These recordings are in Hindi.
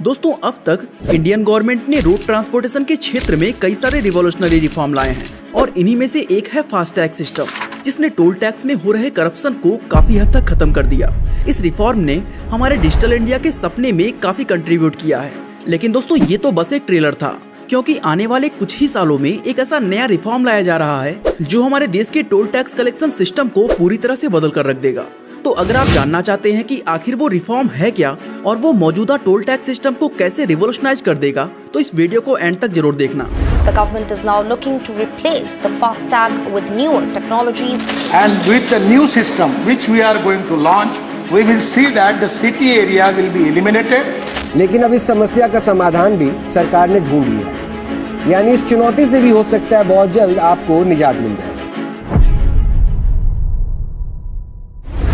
दोस्तों अब तक इंडियन गवर्नमेंट ने रोड ट्रांसपोर्टेशन के क्षेत्र में कई सारे रिवॉल्यूशनरी रिफॉर्म लाए हैं और इन्हीं में से एक है फास्टैग सिस्टम, जिसने टोल टैक्स में हो रहे करप्शन को काफी हद तक खत्म कर दिया। इस रिफॉर्म ने हमारे डिजिटल इंडिया के सपने में काफी कंट्रीब्यूट किया है। लेकिन दोस्तों ये तो बस एक ट्रेलर था, क्योंकि आने वाले कुछ ही सालों में एक ऐसा नया रिफॉर्म लाया जा रहा है जो हमारे देश के टोल टैक्स कलेक्शन सिस्टम को पूरी तरह से बदल कर रख देगा। तो अगर आप जानना चाहते हैं कि आखिर वो रिफॉर्म है क्या और वो मौजूदा टोल टैक्स सिस्टम को कैसे रिवॉल्यूशनाइज कर देगा, तो इस वीडियो को एंड तक जरूर देखना। The government is now looking to replace the FASTag with newer technologies. And with the new system which we are going to launch, we will see that the city area will be eliminated. लेकिन अब इस समस्या का समाधान भी सरकार ने ढूंढ लिया है, यानी इस चुनौती से भी हो सकता है बहुत जल्द आपको निजात मिल जाए।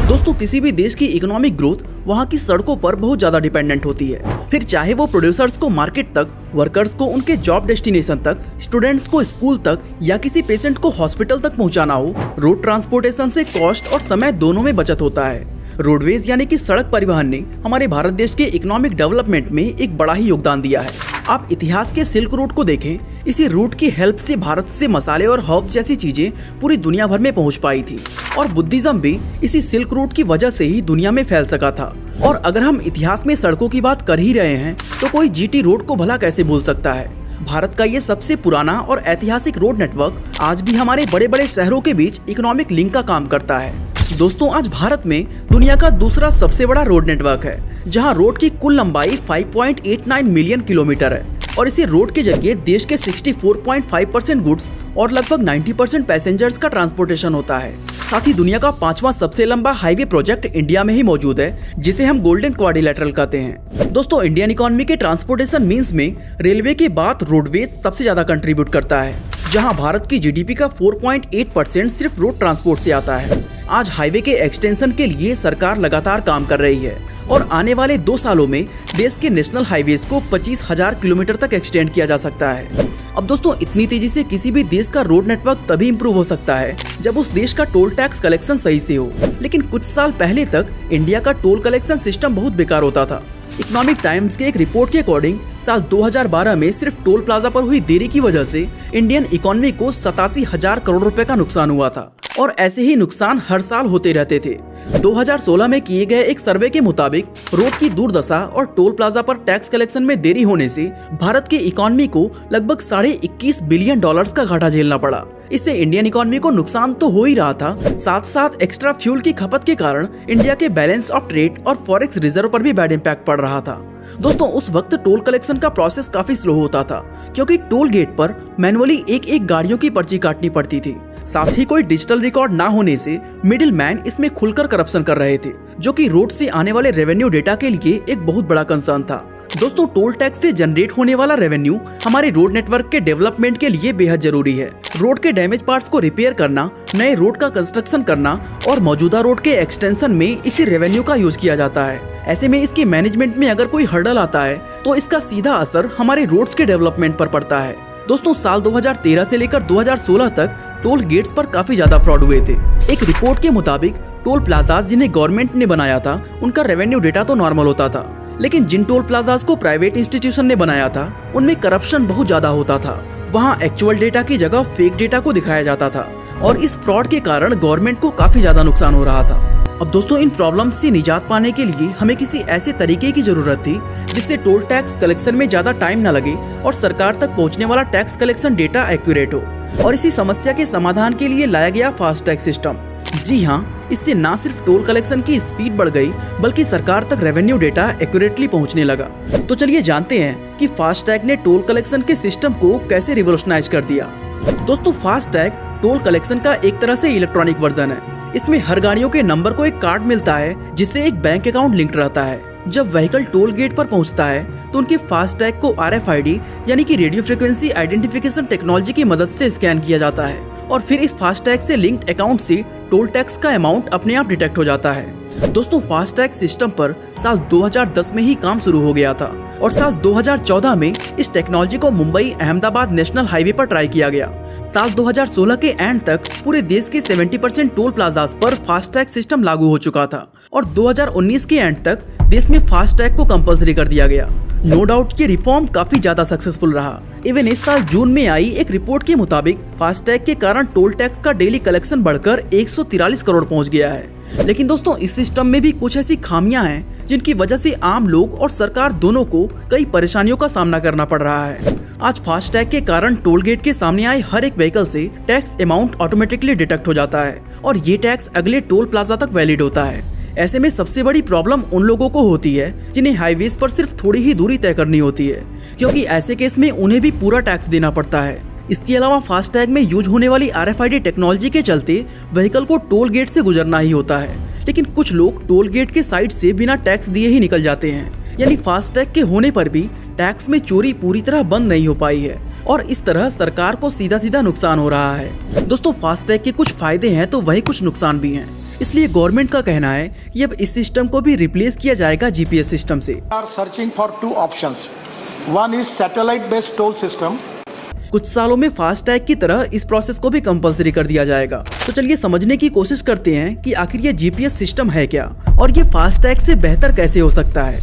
दोस्तों किसी भी देश की इकोनॉमिक ग्रोथ वहाँ की सड़कों पर बहुत ज्यादा डिपेंडेंट होती है। फिर चाहे वो प्रोड्यूसर्स को मार्केट तक, वर्कर्स को उनके जॉब डेस्टिनेशन तक, स्टूडेंट्स को स्कूल तक या किसी पेशेंट को हॉस्पिटल तक पहुँचाना हो, रोड ट्रांसपोर्टेशन से कॉस्ट और समय दोनों में बचत होता है। रोडवेज यानी कि सड़क परिवहन ने हमारे भारत देश के इकोनॉमिक डेवलपमेंट में एक बड़ा ही योगदान दिया है। आप इतिहास के सिल्क रूट को देखें, इसी रूट की हेल्प से भारत से मसाले और हर्ब्स जैसी चीजें पूरी दुनिया भर में पहुंच पाई थी और बुद्धिज्म भी इसी सिल्क रूट की वजह से ही दुनिया में फैल सका था। और अगर हम इतिहास में सड़कों की बात कर ही रहे हैं तो कोई जीटी रोड को भला कैसे भूल सकता है। भारत का ये सबसे पुराना और ऐतिहासिक रोड नेटवर्क आज भी हमारे बड़े बड़े शहरों के बीच इकोनॉमिक लिंक का काम करता है। दोस्तों आज भारत में दुनिया का दूसरा सबसे बड़ा रोड नेटवर्क है, जहां रोड की कुल लंबाई 5.89 मिलियन किलोमीटर है और इसी रोड के जरिए देश के 64.5% गुड्स और लगभग 90% पैसेंजर्स का ट्रांसपोर्टेशन होता है। साथ ही दुनिया का 5वां सबसे लंबा हाईवे प्रोजेक्ट इंडिया में ही मौजूद है, जिसे हम गोल्डन क्वाड्रिलेटरल कहते हैं। दोस्तों इंडियन इकोनॉमी के ट्रांसपोर्टेशन मीन्स में रेलवे के बाद रोडवेज सबसे ज्यादा कंट्रीब्यूट करता है, जहां भारत की जीडीपी का 4.8% सिर्फ रोड ट्रांसपोर्ट से आता है। आज हाईवे के एक्सटेंशन के लिए सरकार लगातार काम कर रही है और आने वाले 2 सालों में देश के नेशनल हाईवेज को 25,000 किलोमीटर तक एक्सटेंड किया जा सकता है। अब दोस्तों इतनी तेजी से किसी भी देश का रोड नेटवर्क तभी इम्प्रूव हो सकता है जब उस देश का टोल टैक्स कलेक्शन सही से हो। लेकिन कुछ साल पहले तक इंडिया का टोल कलेक्शन सिस्टम बहुत बेकार होता था। इकोनॉमिक टाइम्स के एक रिपोर्ट के अकॉर्डिंग साल 2012 में सिर्फ टोल प्लाजा पर हुई देरी की वजह से इंडियन इकोनॉमी को 87,000 करोड़ रुपए का नुकसान हुआ था और ऐसे ही नुकसान हर साल होते रहते थे। 2016 में किए गए एक सर्वे के मुताबिक रोड की दुर्दशा और टोल प्लाजा पर टैक्स कलेक्शन में देरी होने से भारत की इकोनॉमी को लगभग $21.5 बिलियन का घाटा झेलना पड़ा। इससे इंडियन इकोनॉमी को नुकसान तो हो ही रहा था, साथ साथ एक्स्ट्रा फ्यूल की खपत के कारण इंडिया के बैलेंस ऑफ ट्रेड और फॉरेक्स रिजर्व पर भी बैड इम्पैक्ट पड़ रहा था। दोस्तों उस वक्त टोल कलेक्शन का प्रोसेस काफी स्लो होता था, क्योंकि टोल गेट पर मैनुअली एक गाड़ियों की पर्ची काटनी पड़ती थी। साथ ही कोई डिजिटल रिकॉर्ड ना होने से मिडिल मैन इसमें खुलकर करप्शन कर रहे थे, जो कि रोड से आने वाले रेवेन्यू डेटा के लिए एक बहुत बड़ा कंसर्न था। दोस्तों टोल टैक्स से जनरेट होने वाला रेवेन्यू हमारे रोड नेटवर्क के डेवलपमेंट के लिए बेहद जरूरी है। रोड के डैमेज पार्ट्स को रिपेयर करना, नए रोड का कंस्ट्रक्शन करना और मौजूदा रोड के एक्सटेंशन में इसी रेवेन्यू का यूज किया जाता है। ऐसे में इसके मैनेजमेंट में अगर कोई हर्डल आता है तो इसका सीधा असर हमारे रोड्स के डेवलपमेंट पर पड़ता है। दोस्तों साल 2013 से लेकर 2016 तक टोल गेट्स पर काफी ज्यादा फ्रॉड हुए थे। एक रिपोर्ट के मुताबिक टोल प्लाजाज जिन्हें गवर्नमेंट ने बनाया था उनका रेवेन्यू डेटा तो नॉर्मल होता था, लेकिन जिन टोल प्लाजाज को प्राइवेट इंस्टीट्यूशन ने बनाया था उनमें करप्शन बहुत ज्यादा होता था। वहाँ एक्चुअल डेटा की जगह फेक डेटा को दिखाया जाता था और इस फ्रॉड के कारण गवर्नमेंट को काफी ज्यादा नुकसान हो रहा था। अब दोस्तों इन प्रॉब्लम्स से निजात पाने के लिए हमें किसी ऐसे तरीके की जरूरत थी जिससे टोल टैक्स कलेक्शन में ज्यादा टाइम न लगे और सरकार तक पहुंचने वाला टैक्स कलेक्शन डेटा एक्यूरेट हो। और इसी समस्या के समाधान के लिए लाया गया फास्टैग सिस्टम। जी हाँ, इससे न सिर्फ टोल कलेक्शन की स्पीड बढ़ गई बल्कि सरकार तक रेवेन्यू डेटा एक्यूरेटली पहुंचने लगा। तो चलिए जानते हैं कि फास्टैग ने टोल कलेक्शन के सिस्टम को कैसे रिवॉल्यूशनाइज कर दिया। दोस्तों फास्टैग टोल कलेक्शन का एक तरह से इलेक्ट्रॉनिक वर्जन है। इसमें हर गाड़ियों के नंबर को एक कार्ड मिलता है जिससे एक बैंक अकाउंट लिंक्ड रहता है। जब व्हीकल टोल गेट पर पहुंचता है तो उनके फास्टैग को RFID यानी कि रेडियो फ्रिक्वेंसी आइडेंटिफिकेशन टेक्नोलॉजी की मदद से स्कैन किया जाता है और फिर इस फास्टैग से लिंक्ड अकाउंट से टोल टैक्स का अमाउंट अपने आप डिटेक्ट हो जाता है। दोस्तों फास्टैग सिस्टम पर साल 2010 में ही काम शुरू हो गया था और साल 2014 में इस टेक्नोलॉजी को मुंबई अहमदाबाद नेशनल हाईवे पर ट्राई किया गया। साल 2016 के एंड तक पूरे देश के 70% टोल प्लाजास पर फास्टैग सिस्टम लागू हो चुका था और 2019 के एंड तक देश में फास्टैग को कंपलसरी कर दिया गया। नो डाउट ये रिफॉर्म काफी ज्यादा सक्सेसफुल रहा। इवन इस साल जून में आई एक रिपोर्ट के मुताबिक फास्टैग के कारण टोल टैक्स का डेली कलेक्शन बढ़कर 143 करोड़ पहुंच गया है। लेकिन दोस्तों इस सिस्टम में भी कुछ ऐसी खामियां हैं जिनकी वजह से आम लोग और सरकार दोनों को कई परेशानियों का सामना करना पड़ रहा है। आज फास्टैग के कारण टोल गेट के सामने आए हर एक व्हीकल से टैक्स अमाउंट ऑटोमेटिकली डिटेक्ट हो जाता है और ये टैक्स अगले टोल प्लाजा तक वैलिड होता है। ऐसे में सबसे बड़ी प्रॉब्लम उन लोगों को होती है जिन्हें हाईवेज पर सिर्फ थोड़ी ही दूरी तय करनी होती है, क्योंकि ऐसे केस में उन्हें भी पूरा टैक्स देना पड़ता है। इसके अलावा फास्टैग में यूज होने वाली RFID टेक्नोलॉजी के चलते व्हीकल को टोल गेट से गुजरना ही होता है, लेकिन कुछ लोग टोल गेट के साइड से बिना टैक्स दिए ही निकल जाते हैं। यानी फास्टैग के होने पर भी टैक्स में चोरी पूरी तरह बंद नहीं हो पाई है और इस तरह सरकार को सीधा सीधा नुकसान हो रहा है। दोस्तों फास्टैग के कुछ फायदे हैं तो वही कुछ नुकसान भी हैं। इसलिए गवर्नमेंट का कहना है कि अब इस सिस्टम को भी रिप्लेस किया जाएगा GPS सिस्टम से। are searching for two options. One is satellite based toll system. कुछ सालों में फास्टैग की तरह इस प्रोसेस को भी कंपलसरी कर दिया जाएगा। तो चलिए समझने की कोशिश करते हैं कि आखिर ये GPS सिस्टम है क्या और ये फास्टैग से बेहतर कैसे हो सकता है।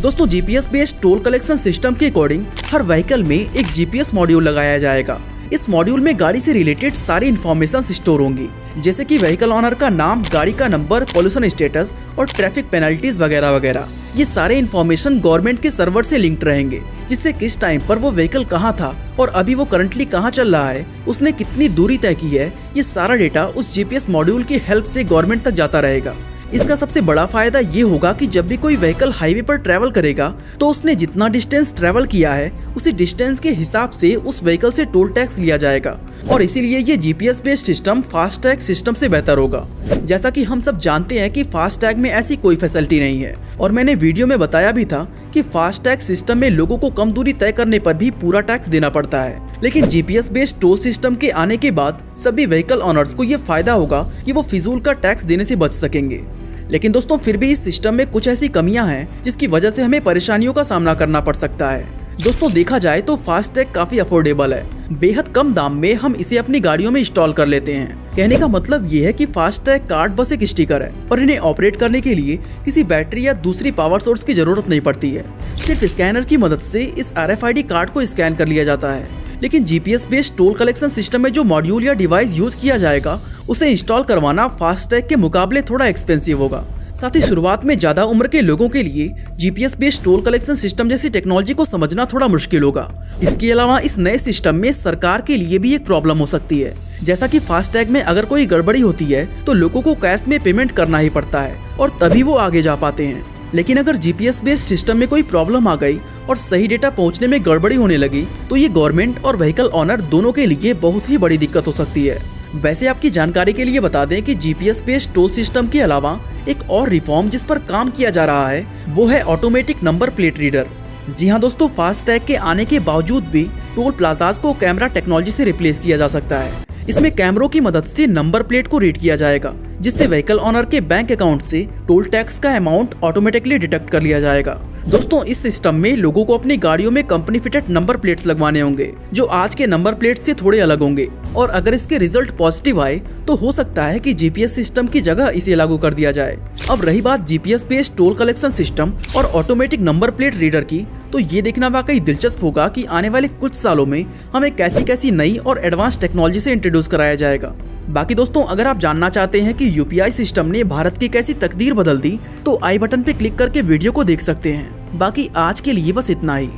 दोस्तों GPS based toll collection system के अकॉर्डिंग हर व्हीकल में एक GPS मॉड्यूल लगाया जाएगा। इस मॉड्यूल में गाड़ी से रिलेटेड सारी इन्फॉर्मेशन स्टोर होंगी, जैसे कि व्हीकल ऑनर का नाम, गाड़ी का नंबर, पोल्यूशन स्टेटस और ट्रैफिक पेनल्टीज वगैरह वगैरह। ये सारे इन्फॉर्मेशन गवर्नमेंट के सर्वर से लिंक्ड रहेंगे, जिससे किस टाइम पर वो व्हीकल कहाँ था और अभी वो करंटली कहाँ चल रहा है, उसने कितनी दूरी तय की है, ये सारा डेटा उस GPS मॉड्यूल की हेल्प से गवर्नमेंट तक जाता रहेगा। इसका सबसे बड़ा फायदा ये होगा कि जब भी कोई व्हीकल हाईवे पर ट्रैवल करेगा तो उसने जितना डिस्टेंस ट्रैवल किया है उसी डिस्टेंस के हिसाब से उस व्हीकल से टोल टैक्स लिया जाएगा और इसीलिए ये GPS based system FASTag system से बेहतर होगा। जैसा कि हम सब जानते हैं कि फास्टैग में ऐसी कोई फैसिलिटी नहीं है और मैंने वीडियो में बताया भी था कि फास्टैग सिस्टम में लोगों को कम दूरी तय करने पर भी पूरा टैक्स देना पड़ता है, लेकिन GPS बेस्ड टोल सिस्टम के आने के बाद सभी व्हीकल ऑनर्स को ये फायदा होगा कि वो फिजूल का टैक्स देने से बच सकेंगे। लेकिन दोस्तों फिर भी इस सिस्टम में कुछ ऐसी कमियां हैं जिसकी वजह से हमें परेशानियों का सामना करना पड़ सकता है। दोस्तों देखा जाए तो फास्टैग काफी अफोर्डेबल है, बेहद कम दाम में हम इसे अपनी गाड़ियों में इंस्टॉल कर लेते हैं। कहने का मतलब ये है कि फास्टैग कार्ड बस एक स्टिकर है और इन्हें ऑपरेट करने के लिए किसी बैटरी या दूसरी पावर सोर्स की जरूरत नहीं पड़ती है। सिर्फ स्कैनर की मदद से इस RFID कार्ड को स्कैन कर लिया जाता है। लेकिन GPS based toll collection system में जो मॉड्यूल या डिवाइस यूज किया जाएगा उसे इंस्टॉल करवाना फास्टैग के मुकाबले थोड़ा एक्सपेंसिव होगा। साथ ही शुरुआत में ज्यादा उम्र के लोगों के लिए GPS based toll collection system जैसी टेक्नोलॉजी को समझना थोड़ा मुश्किल होगा। इसके अलावा इस नए सिस्टम में सरकार के लिए भी एक प्रॉब्लम हो सकती है, जैसा कि फास्टैग में अगर कोई गड़बड़ी होती है तो लोगों को कैश में पेमेंट करना ही पड़ता है और तभी वो आगे जा पाते हैं। लेकिन अगर GPS बेस्ड सिस्टम में कोई प्रॉब्लम आ गई और सही डेटा पहुंचने में गड़बड़ी होने लगी तो ये गवर्नमेंट और व्हीकल ऑनर दोनों के लिए बहुत ही बड़ी दिक्कत हो सकती है। वैसे आपकी जानकारी के लिए बता दें कि GPS बेस्ड टोल सिस्टम के अलावा एक और रिफॉर्म जिस पर काम किया जा रहा है वो है ऑटोमेटिक नंबर प्लेट रीडर। जी हाँ दोस्तों, फास्टैग के आने के बावजूद भी टोल प्लाजाज को कैमरा टेक्नोलॉजी से रिप्लेस किया जा सकता है। इसमें कैमरों की मदद से नंबर प्लेट को रीड किया जाएगा, जिससे व्हीकल ऑनर के बैंक अकाउंट से टोल टैक्स का अमाउंट ऑटोमेटिकली डिटेक्ट कर लिया जाएगा। दोस्तों इस सिस्टम में लोगों को अपनी गाड़ियों में कंपनी फिटेड नंबर प्लेट्स लगवाने होंगे जो आज के नंबर प्लेट से थोड़े अलग होंगे और अगर इसके रिजल्ट पॉजिटिव आए तो हो सकता है कि GPS सिस्टम की जगह इसे लागू कर दिया जाए। अब रही बात GPS based toll collection system और ऑटोमेटिक नंबर प्लेट रीडर की, तो ये देखना वाकई दिलचस्प होगा कि आने वाले कुछ सालों में हमें कैसी कैसी नई और एडवांस टेक्नोलॉजी से इंट्रोड्यूस कराया जाएगा। बाकी दोस्तों अगर आप जानना चाहते हैं कि UPI सिस्टम ने भारत की कैसी तकदीर बदल दी तो आई बटन पे क्लिक करके वीडियो को देख सकते हैं। बाकी आज के लिए बस इतना ही।